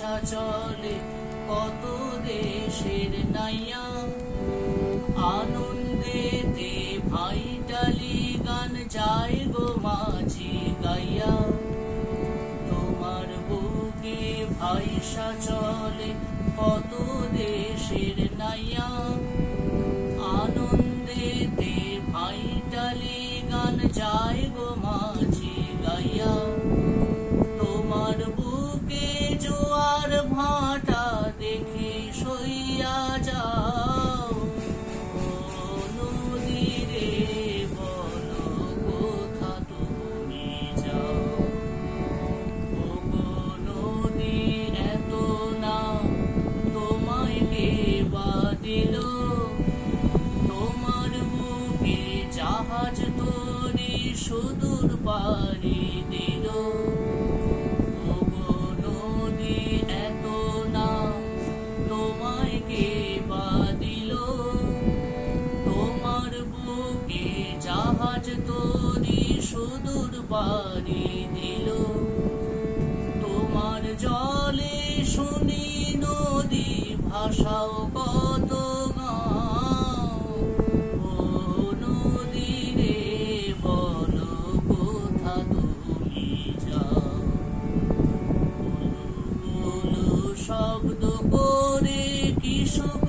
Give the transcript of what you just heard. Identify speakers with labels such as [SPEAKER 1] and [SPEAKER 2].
[SPEAKER 1] ভাষা চলে কত দেশের নাইয়া, আনন্দেতে ভাইটালি গান যায় গো মাঝি গাইয়া। তোমার বুকে ভাষা চলে কত দেশের নাইয়া, আনন্দেতে ভাইটালি গান যায় গো মাঝি গাইয়া। তোমার বুকে জোয়ার ভাটা দেখে সইয়া যাও, ও নদী রে বলো কোথা তুমি যাও। ও গো নদী এত নাম তোমায় কে বা দিল, তোমার বুকে জাহাজ তরি সুদূর পাড়ি দিল। ও গো নদী এত নাম তোমায় কে বা দিল, তোমার বুকে জাহাজ তরি সুদূর পাড়ি দিল। তোমার জলে শুনি নদী ভাষাও কত গাও, ও নদী রে বলো কোথা তুমি যাও। উলু উলু শব্দ করে কৃষক